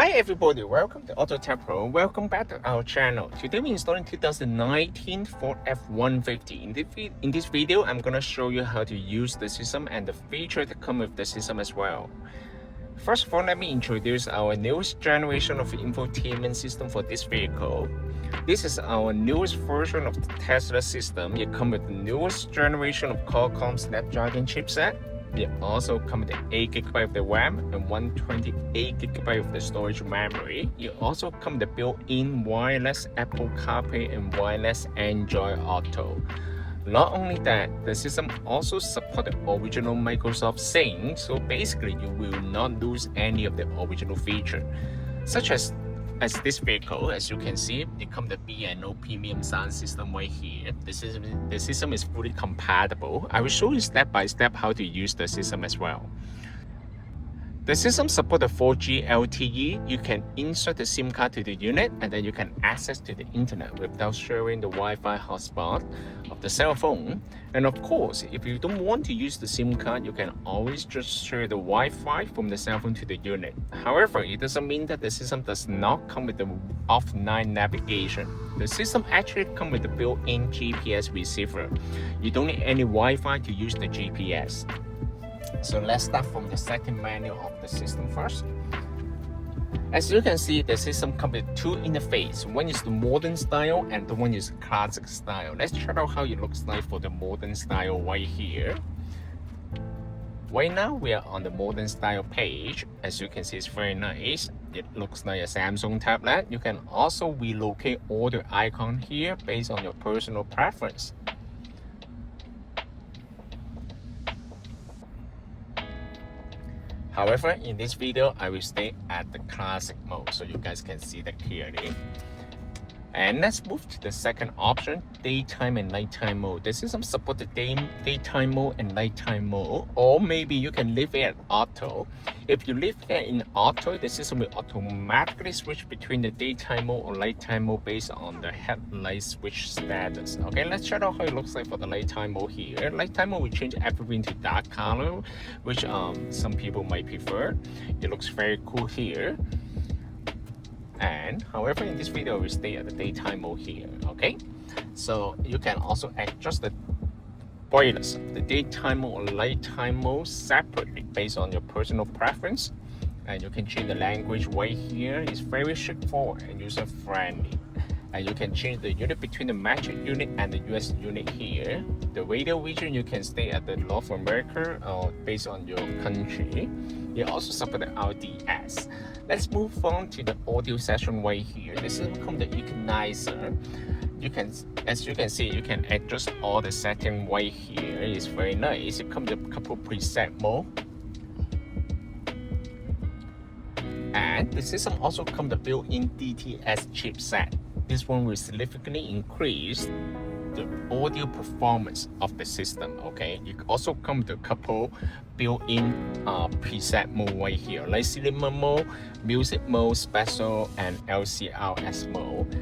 Hi everybody, welcome to AutoTecPro. Welcome back to our channel. Today we're installing 2019 Ford F150. In this video, I'm gonna show you how to use the system and the features that come with the system as well. First of all, let me introduce our newest generation of infotainment system for this vehicle. This is our newest version of the Tesla system. It comes with the newest generation of Qualcomm Snapdragon chipset. It also comes with 8GB of the RAM and 128GB of the storage memory. It also comes with the built-in wireless Apple CarPlay and wireless Android Auto. Not only that, the system also supports the original Microsoft Sync, so basically you will not lose any of the original features, such as this vehicle. As you can see, it comes with the B&O premium sound system right here. The system is fully compatible. I will show you step by step how to use the system as well. The system supports the 4G LTE. You can insert the SIM card to the unit and then you can access to the internet without sharing the Wi-Fi hotspot of the cell phone. And of course, if you don't want to use the SIM card, you can always just share the Wi-Fi from the cell phone to the unit. However, it doesn't mean that the system does not come with the offline navigation. The system actually comes with the built-in GPS receiver. You don't need any Wi-Fi to use the GPS. So let's start from the setting menu of the system first. As you can see, the system comes with two interfaces. One is the modern style and the one is classic style. Let's check out how it looks like for the modern style right here. Right now we are on the modern style page. As you can see, it's very nice. It looks like a Samsung tablet. You can also relocate all the icons here based on your personal preference. However, in this video, I will stay at the classic mode so you guys can see that clearly. And let's move to the second option, daytime and nighttime mode. The system supports the daytime mode and nighttime mode, or maybe you can leave it at auto. If you leave it in auto, the system will automatically switch between the daytime mode or nighttime mode based on the headlight switch status. Okay, let's check out how it looks like for the nighttime mode here. Nighttime mode will change everything to dark color, which some people might prefer. It looks very cool here. And however, in this video, we stay at the daytime mode here. Okay, so you can also adjust the brightness of the daytime mode or nighttime mode separately based on your personal preference. And you can change the language right here. It's very straightforward and user friendly. And you can change the unit between the metro unit and the US unit here. The radio region, you can stay at the North America based on your country. It also supports the RDS. Let's move on to the audio section right here. This is called the equalizer. As you can see, you can adjust all the settings right here. It's very nice. It comes with a couple preset mode. And the system also comes with the built-in DTS chipset. This one will significantly increase the audio performance of the system. Okay, it also comes with a couple built-in preset mode right here, like cinema mode, music mode, special, and LCRS mode.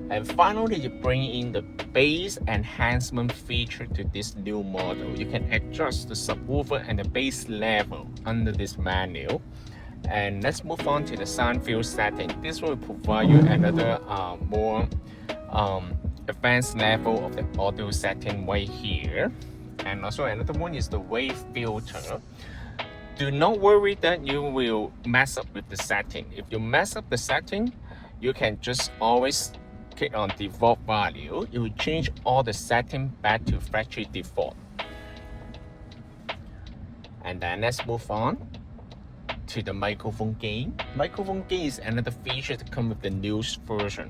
And finally, you bring in the bass enhancement feature to this new model. You can adjust the subwoofer and the bass level under this menu. And let's move on to the sound field setting. This will provide you another more advanced level of the audio setting right here. And also another one is the wave filter. Do not worry that you will mess up with the setting. If you mess up the setting, you can just always click on default value. It will change all the settings back to factory default. And then let's move on to the microphone gain. Microphone gain is another feature to come with the newest version.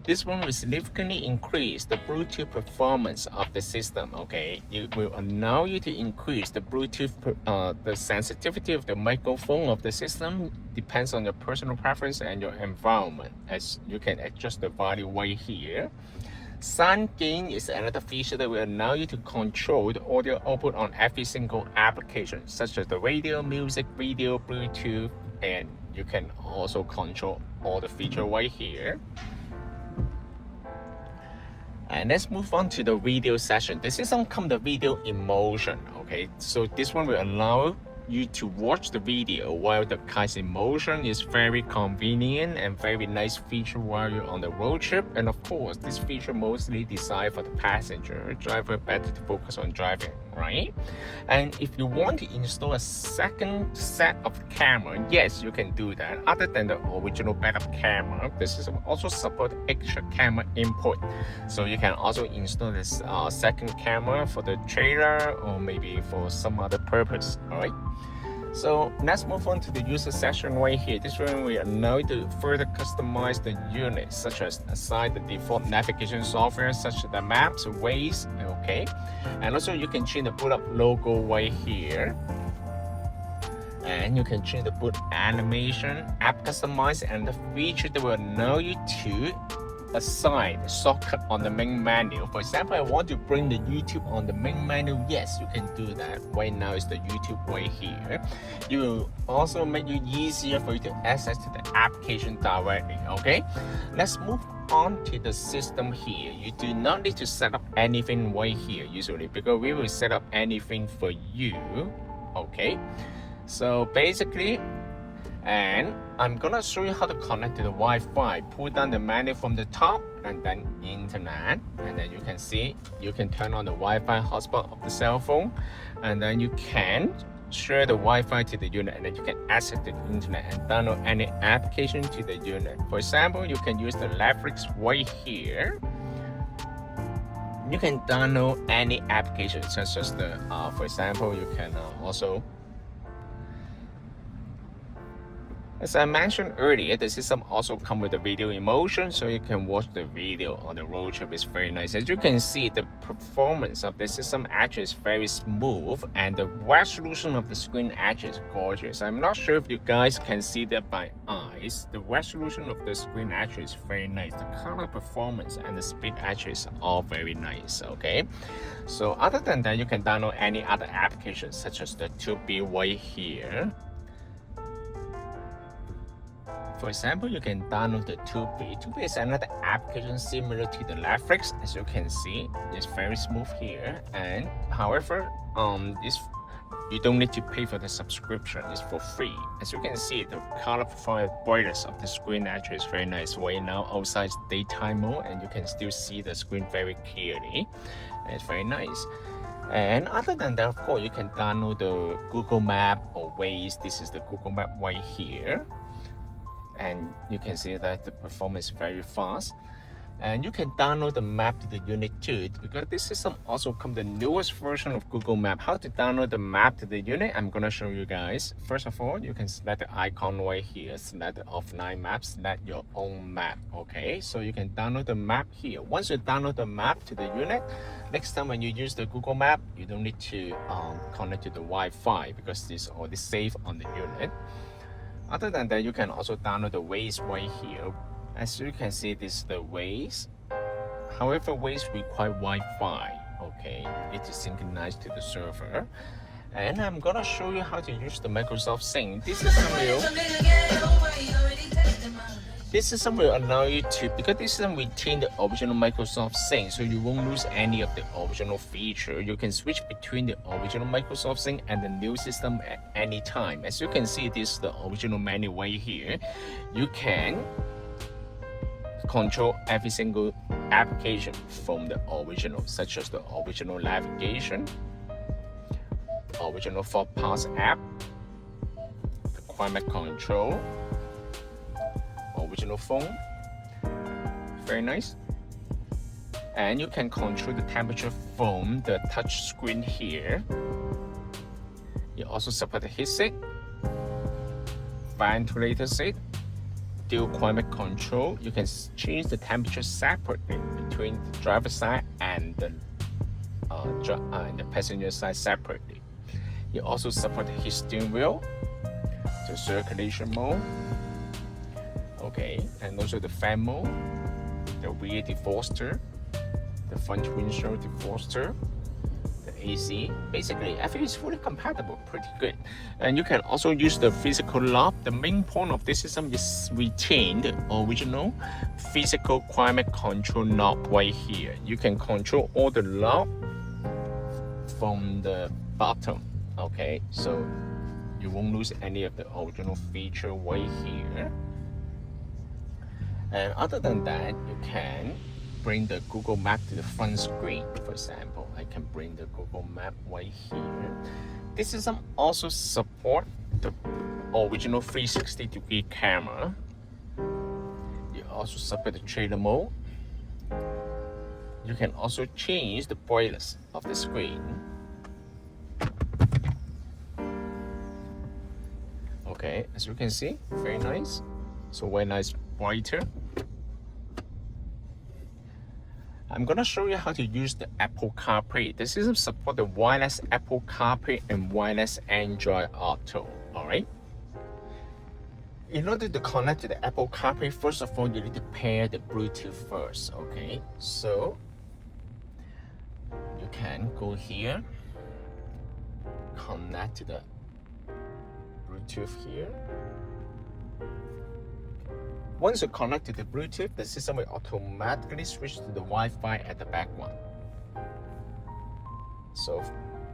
This one will significantly increase the Bluetooth performance of the system. Okay, it will allow you to increase the Bluetooth, the sensitivity of the microphone of the system depends on your personal preference and your environment, as you can adjust the value right here. Sound gain is another feature that will allow you to control the audio output on every single application, such as the radio, music, video, Bluetooth, and you can also control all the features right here. And let's move on to the video session. The system comes with video in motion. Okay, so this one will allow you to watch the video while the car is in motion. Is very convenient and very nice feature while you're on the road trip. And of course, this feature mostly designed for the passenger. Driver better to focus on driving, right? And if you want to install a second set of camera, yes, you can do that. Other than the original backup camera, the system also supports extra camera input. So you can also install this second camera for the trailer or maybe for some other purpose, all right? So let's move on to the user section right here. This one we allow you to further customize the unit, such as assign the default navigation software, such as the maps, Waze, okay? And also you can change the boot up logo right here. And you can change the boot animation, app customize, and the feature that will allow you to assign the shortcut on the main menu. For example, I want to bring the YouTube on the main menu. Yes, you can do that. Right now is the YouTube right here. You will also make it easier for you to access to the application directly, okay? Let's move on to the system here. You do not need to set up anything right here usually, because we will set up anything for you, okay? So basically, and I'm gonna show you how to connect to the Wi-Fi. Pull down the menu from the top and then internet, and then you can see you can turn on the Wi-Fi hotspot of the cell phone, and then you can share the Wi-Fi to the unit, and then you can access the internet and download any application to the unit. For example, you can use the Netflix right here. You can download any application such as the for example, you can also, as I mentioned earlier, the system also comes with a video in motion, so you can watch the video on the road trip. It's very nice. As you can see, the performance of the system actually is very smooth, and the resolution of the screen actually is gorgeous. I'm not sure if you guys can see that by eyes. The resolution of the screen actually is very nice. The color performance and the speed actually is all very nice, okay? So other than that, you can download any other applications such as the 2B right here. For example, you can download the 2B. 2B is another application similar to the Netflix. As you can see, it's very smooth here. And however, you don't need to pay for the subscription. It's for free. As you can see, the color performance brightness of the screen actually is very nice. Right now, outside is daytime mode, and you can still see the screen very clearly. And it's very nice. And other than that, of course, you can download the Google Map or Waze. This is the Google Map right here. And you can see that the performance is very fast, and you can download the map to the unit too, because this system also comes the newest version of Google Map. How to download the map to the unit, I'm gonna show you guys. First of all, you can select the icon right here, select the offline map, select your own map, okay? So you can download the map here. Once you download the map to the unit, next time when you use the Google Map, you don't need to connect to the Wi-Fi, because it's already safe on the unit. Other than that, you can also download the Waze right here. As you can see, this is the Waze. However, Waze requires Wi-Fi, okay? It is synchronized to the server. And I'm gonna show you how to use the Microsoft Sync. This system will allow you to, because this system retain the original Microsoft Sync, so you won't lose any of the original feature. You can switch between the original Microsoft Sync and the new system at any time. As you can see, this is the original menu right here. You can control every single application from the original, such as the original navigation, original Ford Pass app, the climate control, original phone, very nice. And you can control the temperature from the touch screen here. You also support the heatsink, ventilator seat, dual climate control. You can change the temperature separately between the driver side and the passenger side separately. You also support the heat steering wheel, the circulation mode, okay, and also the fan mode, the rear defroster, the front windshield defroster, the AC. Basically, everything is fully compatible, pretty good. And you can also use the physical lock. The main point of this system is retain the original physical climate control knob right here. You can control all the lock from the bottom. Okay, so You won't lose any of the original feature right here. And other than that, you can bring the Google Map to the front screen. For example, I can bring the Google Map right here. This system also support the original 360-degree camera. You also support the trailer mode. You can also change the brightness of the screen. Okay, as you can see, very nice. So very nice, brighter. I'm gonna show you how to use the Apple CarPlay. The system supports the wireless Apple CarPlay and wireless Android Auto. All right. In order to connect to the Apple CarPlay, first of all, you need to pair the Bluetooth first. Okay, so you can go here, connect to the Bluetooth here. Once you connect to the Bluetooth, the system will automatically switch to the Wi-Fi at the background. So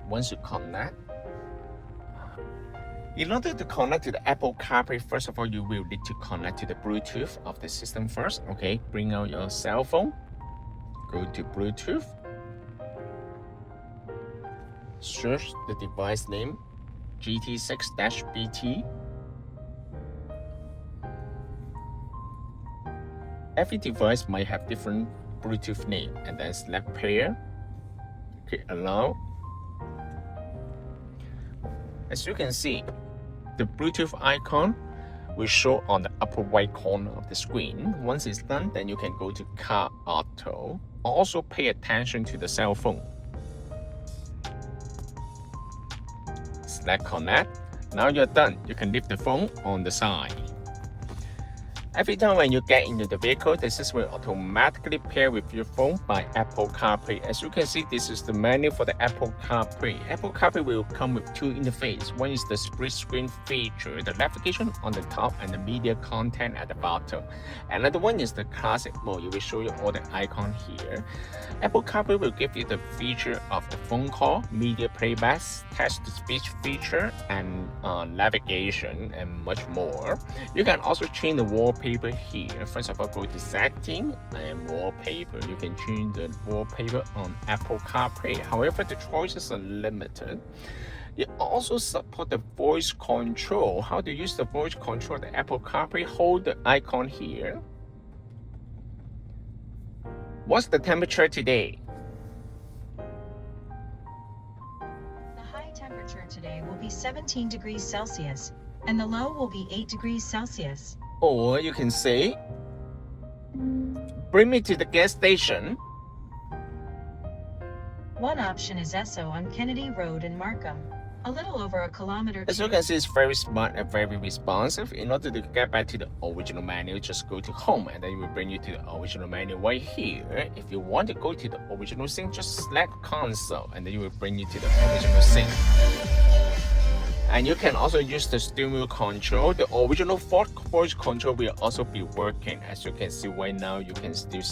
once you connect, in order to connect to the Apple CarPlay, first of all, you will need to connect to the Bluetooth of the system first. Okay, bring out your cell phone, go to Bluetooth, search the device name GT6-BT. Every device might have different Bluetooth name, and then select pair, click allow. As you can see, the Bluetooth icon will show on the upper right corner of the screen. Once it's done, then you can go to Car Auto. Also pay attention to the cell phone. Select connect. Now you're done. You can leave the phone on the side. Every time when you get into the vehicle, the system will automatically pair with your phone by Apple CarPlay. As you can see, this is the menu for the Apple CarPlay. Apple CarPlay will come with two interfaces. One is the split screen feature, the navigation on the top and the media content at the bottom. Another one is the classic mode. It will show you all the icons here. Apple CarPlay will give you the feature of the phone call, media playback, text-to-speech feature, and navigation, and much more. You can also change the wallpaper here. First of all, go to setting and wallpaper. You can change the wallpaper on Apple CarPlay. However, the choices are limited. You also support the voice control. How to use the voice control the Apple CarPlay? Hold the icon here. What's the temperature today? The high temperature today will be 17 degrees Celsius, and the low will be 8 degrees Celsius. Or you can say, bring me to the gas station. One option is Esso on Kennedy Road in Markham, a little over a kilometer. As you can see, it's very smart and very responsive. In order to get back to the original menu, just go to home and then it will bring you to the original menu right here. If you want to go to the original scene, just select console and then it will bring you to the original scene. And you can also use the steering wheel control. The original Ford voice control will also be working. As you can see right now, you can still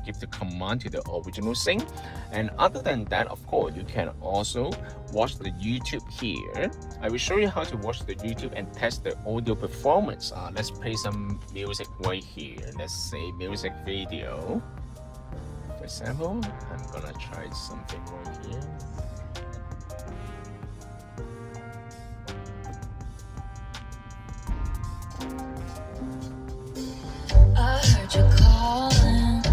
give the command to the original scene. And other than that, of course, you can also watch the YouTube here. I will show you how to watch the YouTube and test the audio performance. Let's play some music right here. Let's say music video. For example, I'm gonna try something right here. I heard you calling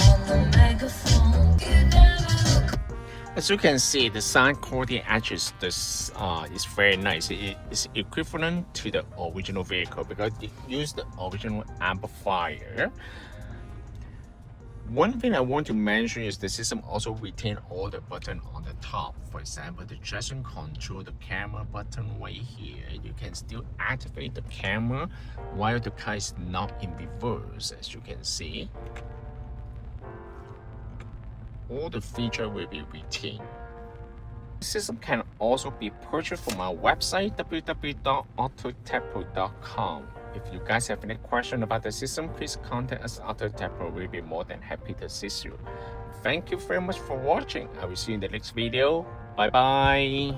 on the megaphone. You never look. As you can see, the sound quality actually is very nice. It is equivalent to the original vehicle because it used the original amplifier. One thing I want to mention is the system also retains all the buttons on the top. For example, the traction control, the camera button right here. You can still activate the camera while the car is not in reverse, as you can see. All the features will be retained. The system can also be purchased from our website www.autotecpro.com. If you guys have any question about the system, please contact us. AutoTecPro will be more than happy to assist you. Thank you very much for watching. I will see you in the next video. Bye bye.